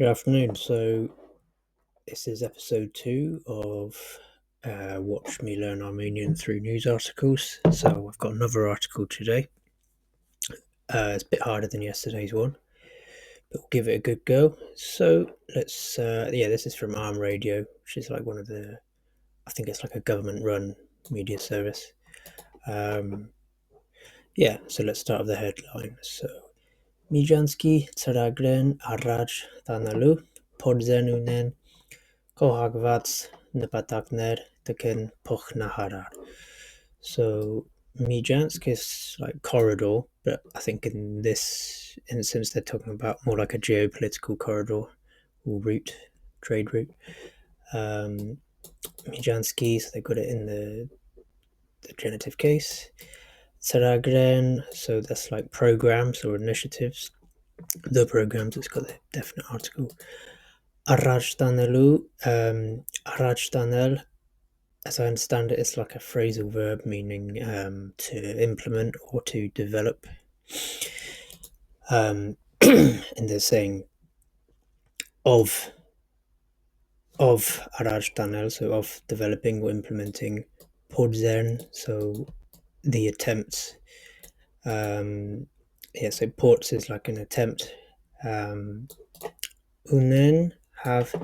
Good afternoon. So this is episode 2 of Watch Me Learn Armenian through news articles. So I've got another article today. It's a bit harder than yesterday's one, but we'll give it a good go. So let's, this is from Arm Radio, which is like I think it's like a government-run media service. So let's start with the headline. So Mijanski Tsaragren Araj Tanalu Podzenunen Kohagvats Napatakner Taken Pochnahara. So Mijansk is like corridor, but I think in this instance they're talking about more like a geopolitical corridor or trade route. Mijanski, so they got it in the genitive case. Saragren, so that's like programs or initiatives. The programs, it's got the definite article. Arajtanelu, Arajtanel, as I understand it, it's like a phrasal verb meaning to implement or to develop. And they're saying of Arajtanel, so of developing or implementing. Podzern, so the attempts. So ports is like an attempt. Unen have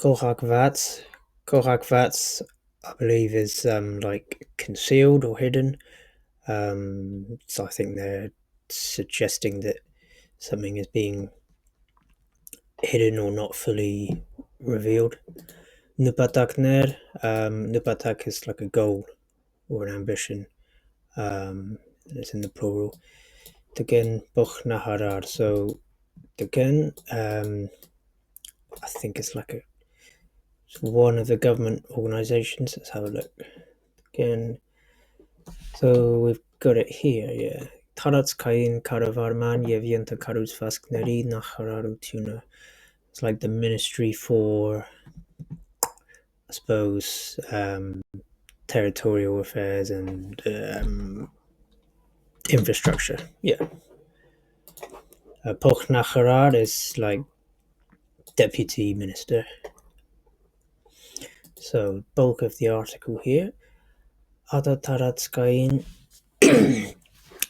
Kohakvats. Kohakvats, I believe, is like concealed or hidden. So I think they're suggesting that something is being hidden or not fully revealed. Nupatakner, Nupatak is like a goal or an ambition. It's in the plural. Again, Bochnaharar. So again, I think it's like one of the government organisations. Let's have a look again. So we've got it here, yeah. Տարածքային կառավարման եւ ենթակառուցվածքների նախարարությունը. It's like the ministry for, I suppose, territorial affairs and infrastructure. Yeah. Փոխնախարար is like deputy minister. So bulk of the article here. Ադատարածքային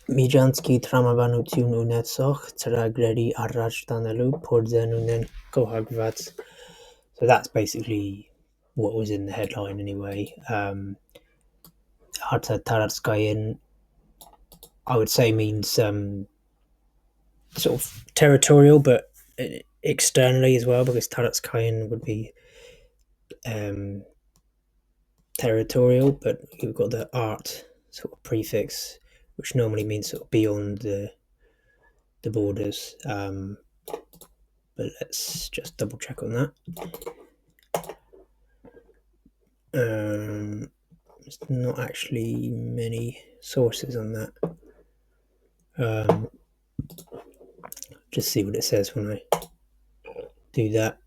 Միջանցքի տրամաբանություն ունեցող ծրագրերի առաջ տանելու փորձեն ունեն կողակված. So that's basically what was in the headline anyway. Ադատարածքային, I would say, means sort of territorial, but externally as well, because Taratskayan would be territorial, but you've got the art sort of prefix, which normally means sort of beyond the borders. But let's just double check on that. There's not actually many sources on that. Just see what it says when I do that.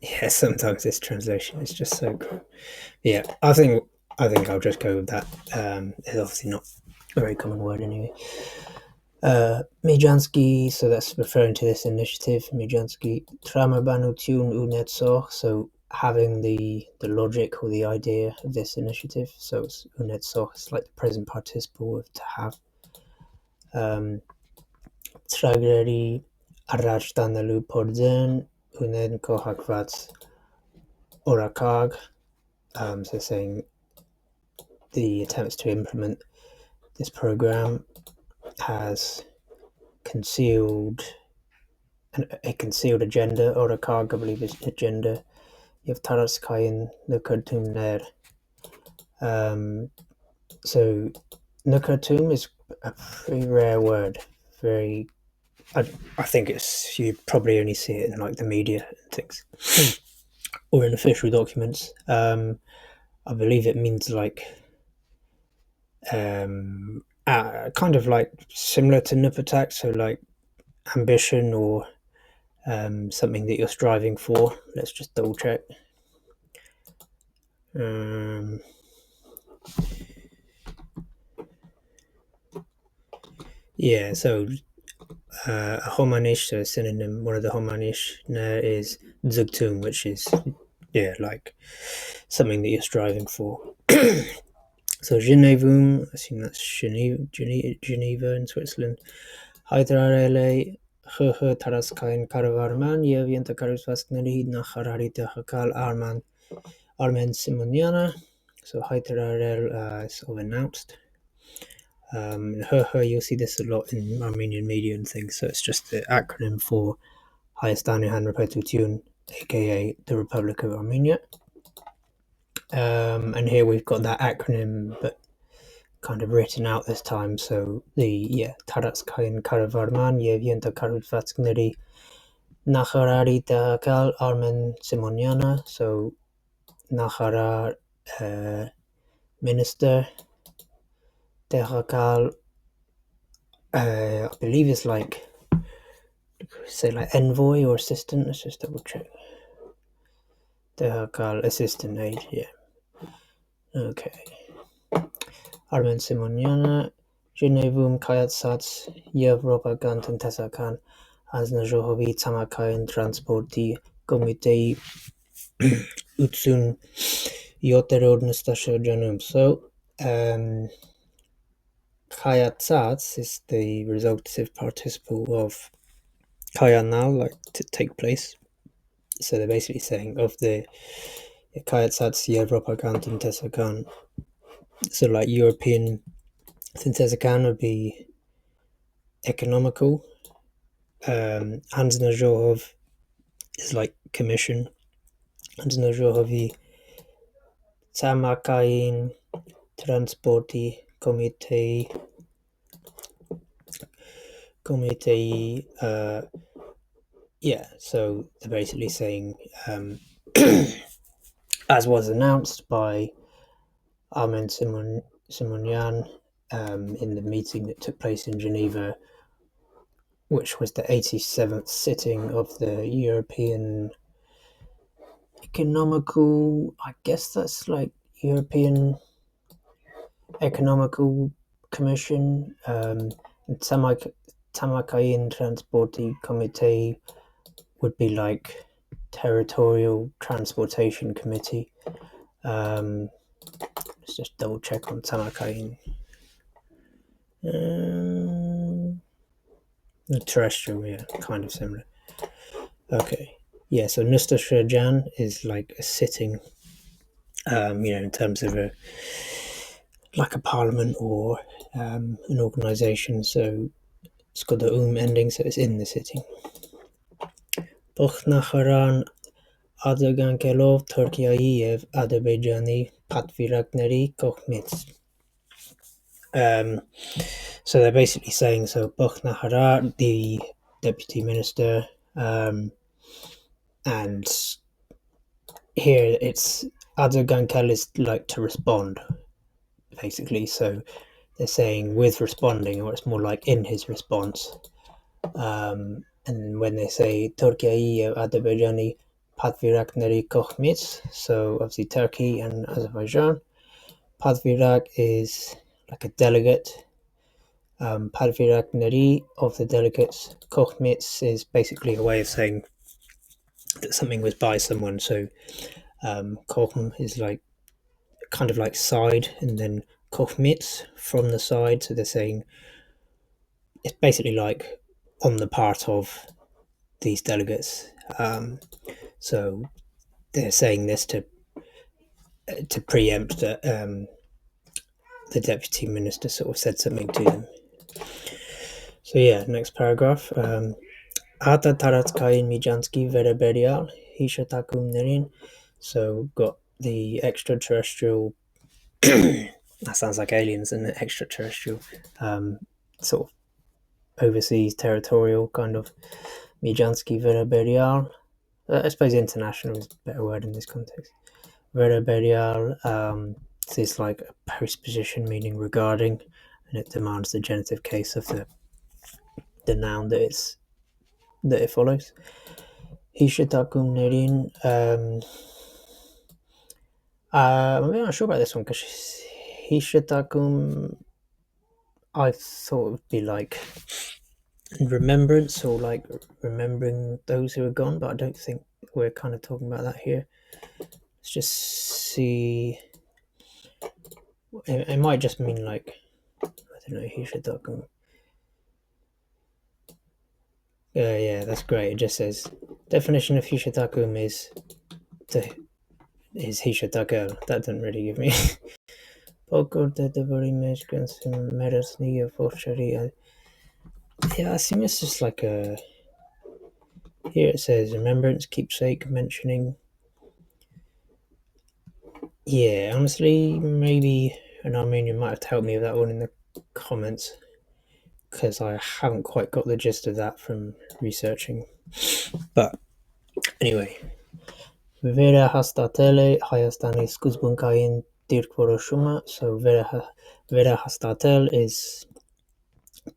Yeah, sometimes this translation is just so cool. Yeah, I think I'll just go with that. It's obviously not a very common word anyway. Mijanski, so that's referring to this initiative. Mijanski Tramabanutun Unetsoch, so having the logic or the idea of this initiative. So it's Unetsoch, it's like the present participle of to have. Tragedy Arajtanalu Podzen Unen Kohakvats Orakag. So saying the attempts to implement this program has concealed a concealed agenda, or Orakag, I believe, is agenda. You have Taraskayan Nukatumner. So Nukatum is a pretty rare word. I think you probably only see it in like the media and things, or in official documents. I believe it means like kind of like similar to Nupatak, so like ambition or something that you're striving for. Let's just double check. Yeah, so A homanish, so a synonym, one of the homanish is zugtum, which is, yeah, like something that you're striving for. So Genevum, I assume that's Geneva in Switzerland. Հայտարարել ԽԽ տարածքային կառավարման եւ ենթակառուցվածքների նախարարի տեղակալ Armen Simoniana. So հայտարարել is sort of announced. You'll see this a lot in Armenian media and things. So it's just the acronym for Hayastani Hanrapetutun, aka the Republic of Armenia. And here we've got that acronym, but kind of written out this time. So the Taratskayan Karavarman Yevienta Karutvatskneri Nacharari Tahakal Armen Simoniana. So Nachara Minister Tahakal, I believe is like, say like envoy or assistant. Let's just double check. Tahakal assistant aide, yeah. Okay. Armen Simoniana Genevum Kayatsats Evropakan Տնտեսական հանձնաժողովի ցամաքային տրանսպորտի կոմիտեի 87-րդ նստաշրջանում. So Kayatsats is the resultative participle of kayanal, like to take place. So they're basically saying of the Kayatsats Evropakan Տնտեսական. So like European Տնտեսական would be economical. Հանձնաժողով is like commission. Հանձնաժողովի ցամաքային transporti committee, yeah, so they're basically saying, as was announced by Armen Simonian in the meeting that took place in Geneva, which was the 87th sitting of the European Economical, I guess that's like European Economical Commission, Tamakayin Transporti Committee would be like Territorial Transportation Committee. Let's just double check on Tamakayin. Terrestrial, yeah, kind of similar. Okay, yeah, so Nusta Shrajan is like a sitting, in terms of a parliament or an organisation, so it's got the ending, so it's in the sitting. Փոխնախարարան արձագանքելով Թուրքիայի եւ Ադրբեջանի պատվիրակների կողմից. So they're basically saying, so Փոխնախարար, the deputy minister, and here it's արձագանքել is like to respond, basically. So they're saying with responding, or it's more like in his response. And when they say Turkey եւ Ադրբեջանի պատվիրակների կողմից, so obviously Turkey and Azerbaijan. Պատվիրակ is like a delegate. Պատվիրակների, of the delegates. Կողմից is basically a way of saying that something was by someone. So Kochm is like kind of like side, and then Kochmitz from the side. So they're saying it's basically like on the part of these delegates. So they're saying this to preempt that the deputy minister sort of said something to them. So yeah, next paragraph. Ata Taratskayin Mijanski Vereberial Hishatakumnerin. So got the extraterrestrial. That sounds like aliens, and extraterrestrial, sort of overseas territorial kind of Mijanski Vereberial. I suppose international is a better word in this context. Vereberial is like a postposition meaning regarding, and it demands the genitive case of the noun that it follows. Hishitakum Nerin. I'm not sure about this one because Hishitakum, I thought it would be like and remembrance, or like remembering those who are gone, but I don't think we're kind of talking about that here. Let's just see. It might just mean like, I don't know, Hishitakum. Yeah, that's great. It just says definition of Hishitakum to is Hishitakel. That doesn't really give me. Poco de the very measurements in matters near for Sharia. Yeah, I think it's just like a. Here it says remembrance, keepsake, mentioning. Yeah, honestly, maybe an Armenian might have to help me with that one in the comments because I haven't quite got the gist of that from researching. But anyway, Vera Hastatele Hayastani Skuzbunkain Dirkvoroshuma. So Vera Hastatel is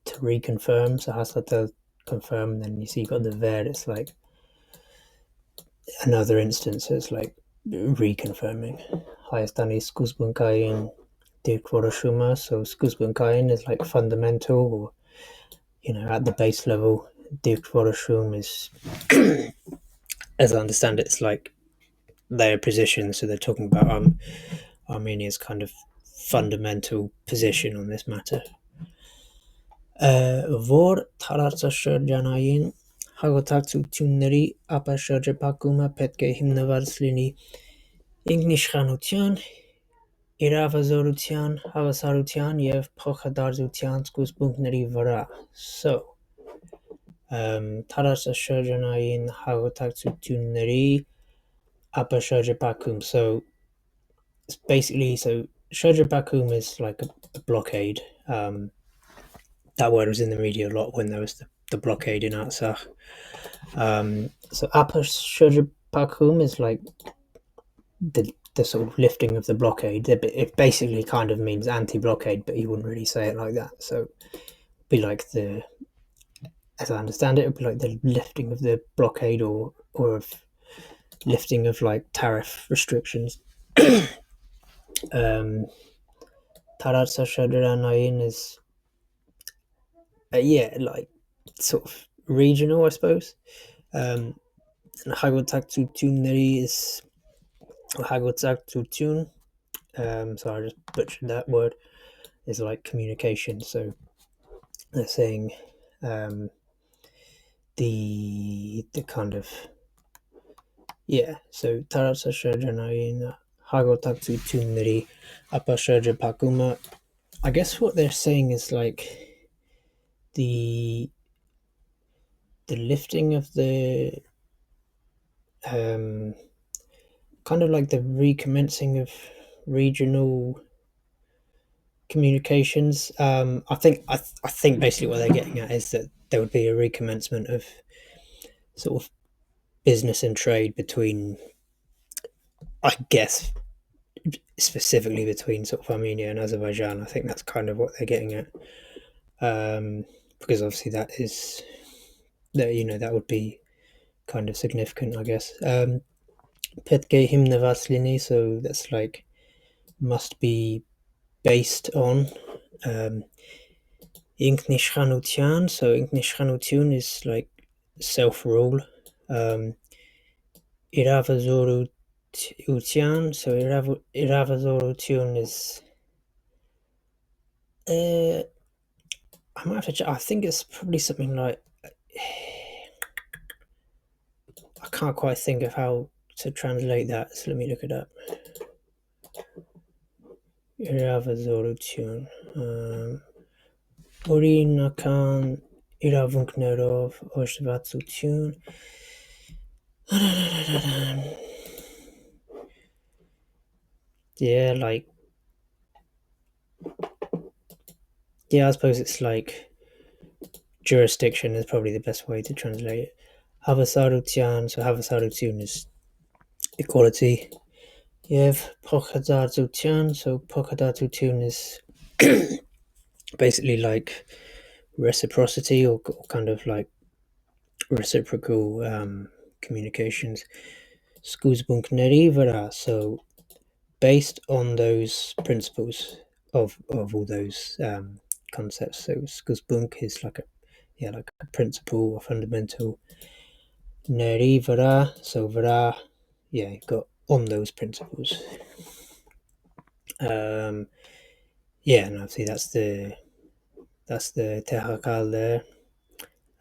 to reconfirm. So Hastatel confirm, then you see you got the Ver, it's like another instance, it's like reconfirming. Hayastani Skuzbunkain Dirkvoroshuma. So Skuzbunkain is like fundamental, or at the base level. Dirkvoroshum is, as I understand it, it's like their position. So they're talking about Armenia's kind of fundamental position on this matter. Որ տարածաշրջանային հաղորդակցությունների ապաշրջապակումը պետք է հիմնված լինի ինքնիշխանության, իրավազորության, հավասարության և փոխադարձության սկզբունքների վրա. So, տարածաշրջանային հաղորդակցությունների ապաշրջապակում. So, it's basically, Shurjabakum is like a blockade. That word was in the media a lot when there was the blockade in Artsakh. So Upper Shurjabakum is like the sort of lifting of the blockade. It basically kind of means anti-blockade, but you wouldn't really say it like that. So it'd be like as I understand it, it'd be like the lifting of the blockade, or of lifting of like tariff restrictions. Taratsa Shadranayin is like sort of regional, I suppose. And Hagotaktutun is Hagotaktutun. So I just butchered that word. Is like communication. So they're saying the kind of So Taratsa Shadranayin Hagotaktutun Apasharja Pakuma. I guess what they're saying is like the lifting of the kind of like the recommencing of regional communications. I think basically what they're getting at is that there would be a recommencement of sort of business and trade between, I guess, specifically between sort of Armenia and Azerbaijan. I think that's kind of what they're getting at, because obviously that would be kind of significant, I guess. Petke Himnavaslini, so that's like must be based on Inknishchanutian. So Inknishchanutian is like self-rule. Iravazorutian, so Iravazorutian is I might have to check. I think it's probably something like, I can't quite think of how to translate that, so let me look it up. Iravazorutian. Օրինական իրավունքներով օժտվածություն. I suppose it's like jurisdiction is probably the best way to translate it. Հավասարության, so հավասարություն is equality. Եվ փոխադարձություն, so փոխադարձություն is basically like reciprocity, or kind of like reciprocal communications. Skuzbunkneri vara, so based on those principles of all those concepts. So skuzbunk is like like a principle or fundamental. Neri vara, so vara, you've got on those principles. And obviously that's the Tehakal there.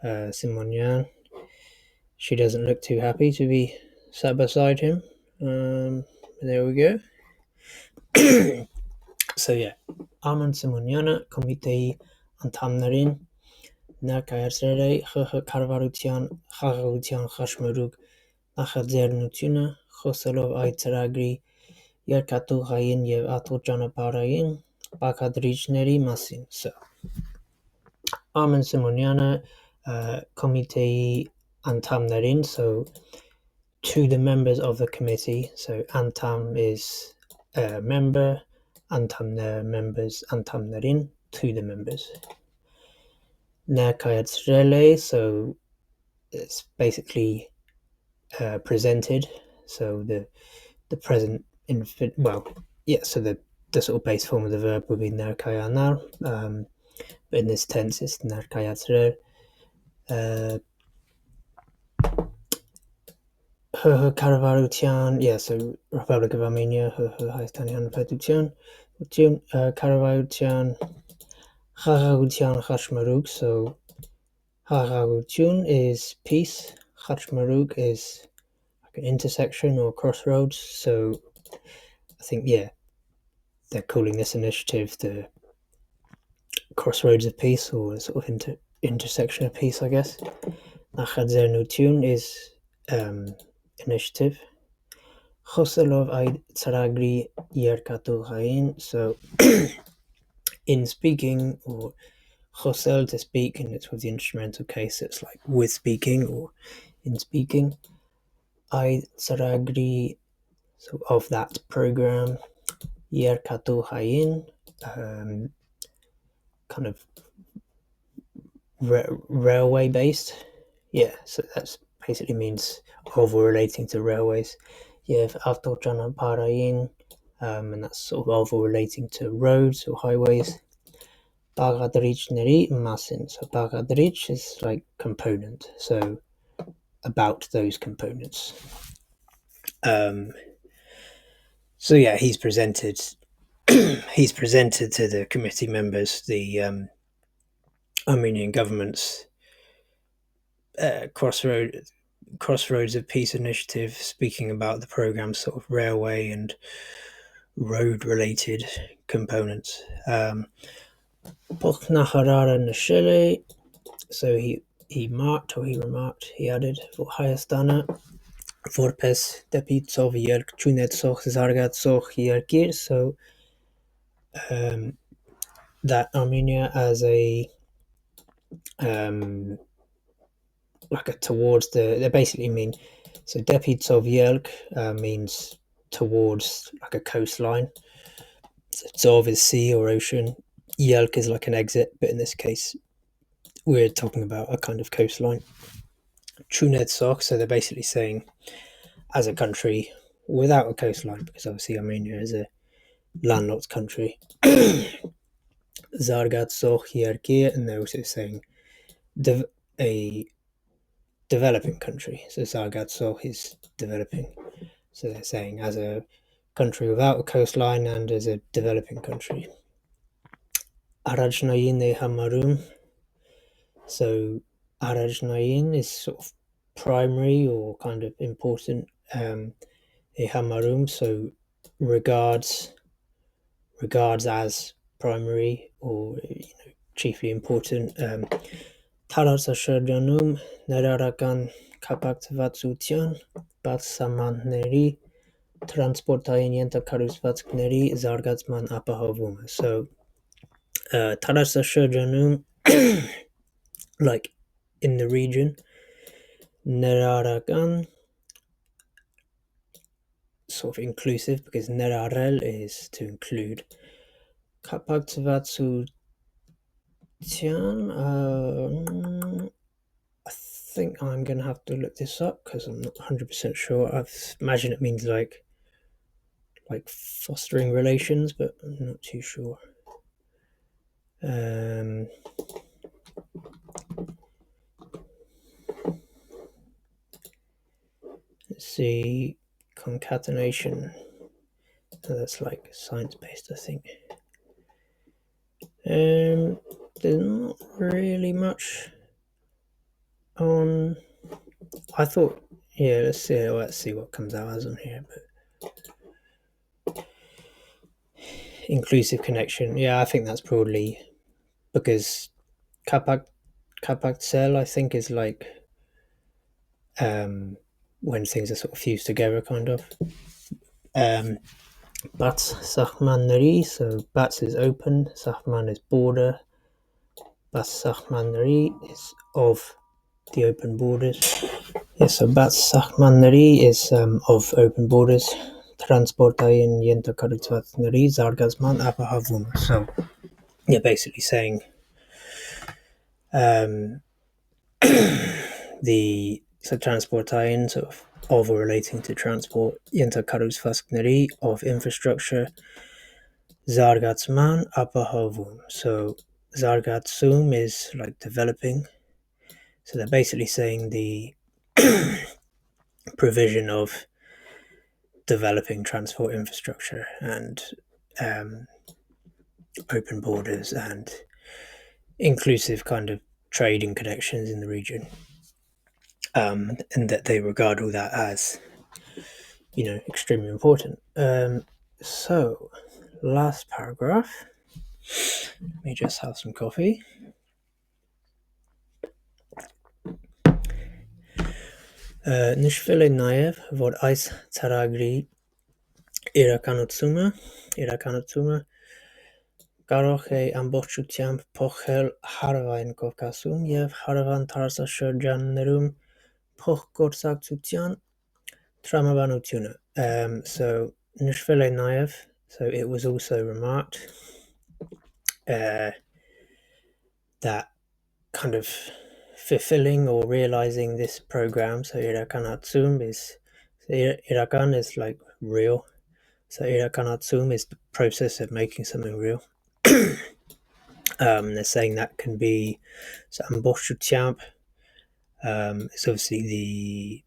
Simonian. She doesn't look too happy to be sat beside him. There we go. So Arman Simoniana Komitei Antamnarin Ներկայացրել կառավարության խաղաղության խաչմերուկ նախաձեռնությունը խոսելով այդ ծրագրի երկաթուղային եւ աթոռճանապարհային բաղադրիչների մասին. So Armen Simoniana committee Antamnarin, so to the members of the committee, so Antam is a member, Antamner members, Antamnarin to the members. Nerkayatsrele, so it's basically presented, so the present infin so the sort of base form of the verb would be nerkayanar, but in this tense it's nerkayatsrel. Karavarutian, so Republic of Armenia, Haistanian Petutian, Karavarutian, Haragutian Hashmaruk, so Haragutian is peace, Hashmaruk is like an intersection or crossroads, so I think, they're calling this initiative the Crossroads of Peace, or sort of intersection of peace, I guess. Nachadzernutun is initiative. Խոսելով այդ ծրագրի երկաթուղային, so in speaking, or խոսել to speak, and it's with the instrumental case, it's like with speaking or in speaking. Այդ ծրագրի, so of that program, երկաթուղային, kind of railway based, so that basically means over relating to railways. Աթոռճանապարհային, and that's sort of over relating to roads or highways. Բաղադրիչների մասին, so բաղադրիչ is like component, so about those components. So he's presented to the committee members the Armenian government's Crossroads of Peace initiative, speaking about the program's sort of railway and road related components. So he marked, or he remarked, he added, Հայաստանը որպես դեպի ծով երկր չունեցող զարգացող երկիր, so that Armenia as a like a towards they basically mean, so depi tsov yelk means towards like a coastline. So tsov is sea or ocean, yelk is like an exit, but in this case we're talking about a kind of coastline. Chunetsok, so they're basically saying as a country without a coastline, because obviously Armenia is a landlocked country. Zargatsok Yerki, and they're also saying a developing country. So Zargatsok is developing. So they're saying as a country without a coastline and as a developing country. Arajnayin Hamarum. So Arajnayin is sort of primary or kind of important. Hamarum, so regards as primary or chiefly important. Տարածաշրջանում ներառական կապակցվածության բացասահմանների տրանսպորտային ենթակառուցվածքների զարգացման ապահովումը. So տարածաշրջանում like in the region, ներառական, sort of inclusive, because ներառել is to include. Կապակցվածության, I think I'm going to have to look this up because I'm not 100% sure. I imagine it means like fostering relations, but I'm not too sure. see concatenation. So that's like science-based, I think. There's not really much on. I thought, yeah, let's see what comes out as on here. But inclusive connection, yeah, I think that's probably because Kapak Cell, I think, is like um, when things are sort of fused together, kind of. Bats Sahmaneri, so Bats is open, Sahman is border, Bats Sahmaneri is of the open borders. Yeah, so Bats Sahmaneri is of open borders. Transportayin yenta karitvatneri zargazman apahavum. So yeah, basically saying um, the transportayin sort of or relating to transport yenta karitvatneri of infrastructure Zargatsman apahavum. So Zargatsum is like developing. So they're basically saying the provision of developing transport infrastructure and um, open borders and inclusive kind of trading connections in the region, and that they regard all that as, you know, extremely important. So, last paragraph. Let me just have some coffee. Նշվել է նաև, որ այս ծրագրի իրականացումը կարող է ամբողջությամբ փոխել հարավային Կովկասում և հարևան տարածաշրջաններում փոխգործակցության տրամաբանությունը. So նշվել է նաև, so it was also remarked that kind of fulfilling or realizing this program, so Irakanatsum is, Irakan is like real, so Irakanatsum is the process of making something real. They're saying that can be, so Amboshutyamp is obviously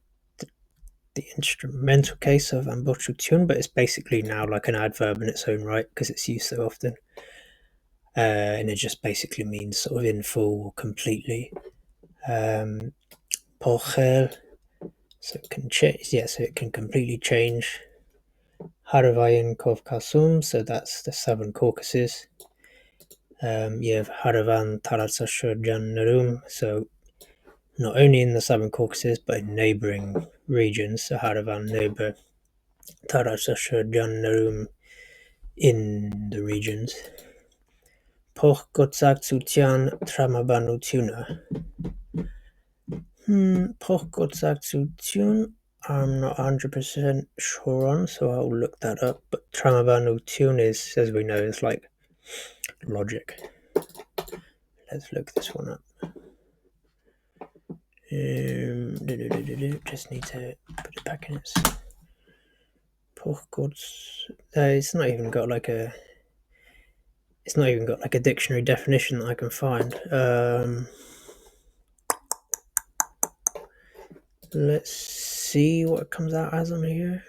the instrumental case of Ambochutun, but it's basically now like an adverb in its own right because it's used so often. And it just basically means sort of in full or completely. Pochel, so it can change, yeah, so it can completely change. Haravayan Kovkasum, so that's the southern Caucasus. You have Haravan Taratsashurjan Narum, so not only in the southern Caucasus but in neighboring regions. So Haravan neighbor Taratsashurjan Narum in the regions. Փոխգործակցության տրամաբանությունը. Փոխգործակցություն, I'm not 100% sure on, so I'll look that up. But տրամաբանություն is, as we know, is like logic. Let's look this one up. Just need to put it back in its. It's not even got like a. It's not even got like a dictionary definition that I can find. Let's see what it comes out as on here.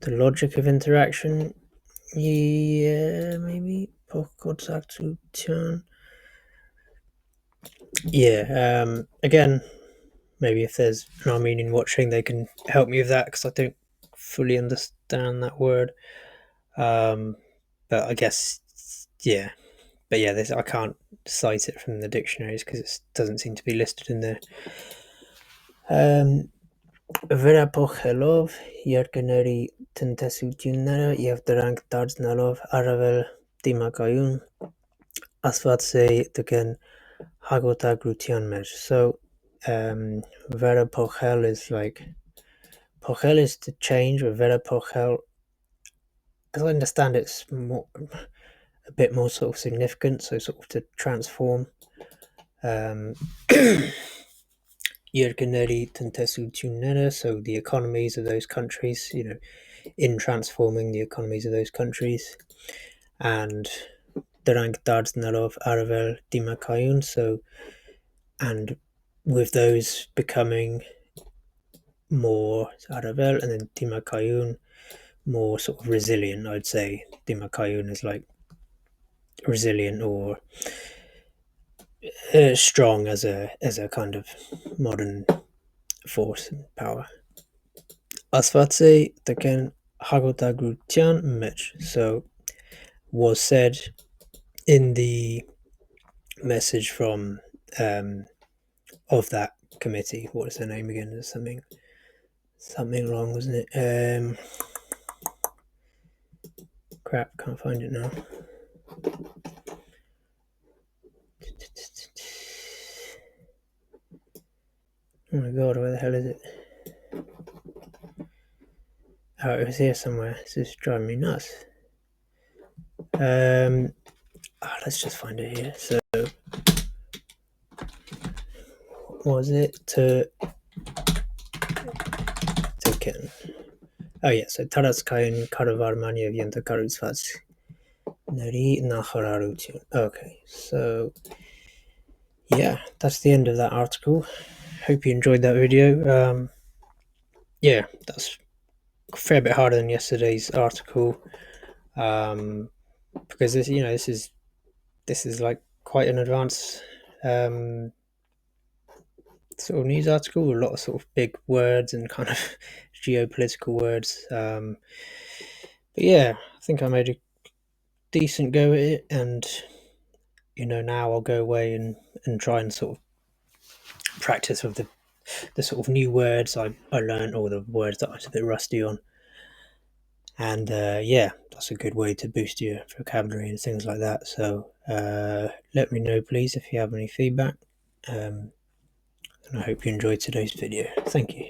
The logic of interaction. Yeah, maybe. Yeah, again, maybe if there's an Armenian watching, they can help me with that because I don't fully understand that word. But I guess, yeah. But yeah, I can't cite it from the dictionaries because it doesn't seem to be listed in there. Վերափոխելով երկրների տնտեսությունները եւ դրանք դարձնելով առավել դիմակայուն ասվածի տկեն հաղորդագրության մեջ. So վերափոխել is like փոխել is to change, or վերափոխել, as I understand it's more, a bit more sort of significant, so sort of to transform. Երկրների տնտեսությունները, so the economies of those countries, you know, in transforming the economies of those countries, and դրանք դարձնելով առավել դիմակայուն, so and with those becoming more Aravel and then Timakayun more sort of resilient, I'd say Timakayun is like resilient or strong as a kind of modern force and power. Asfatse taken Hagotagutian Mech. So was said in the message from of that committee. What is her name again? There's something wrong, wasn't it? Crap, can't find it now. Oh my god, where the hell is it? Oh, it was here somewhere. This is driving me nuts. Let's just find it here. So, was it to Ken? Oh yeah, so Taratskayan Karavarmania Vienta Karutsvats Nari Nahararutu. Okay, so yeah, that's the end of that article. Hope you enjoyed that video. Yeah, that's a fair bit harder than yesterday's article. Because this is like quite an advanced sort of news article, a lot of sort of big words and kind of geopolitical words. But yeah, I think I made a decent go at it, and now I'll go away and try and sort of practice with the sort of new words I learned, or the words that I was a bit rusty on. And yeah, that's a good way to boost your vocabulary and things like that. So let me know, please, if you have any feedback. And I hope you enjoyed today's video. Thank you.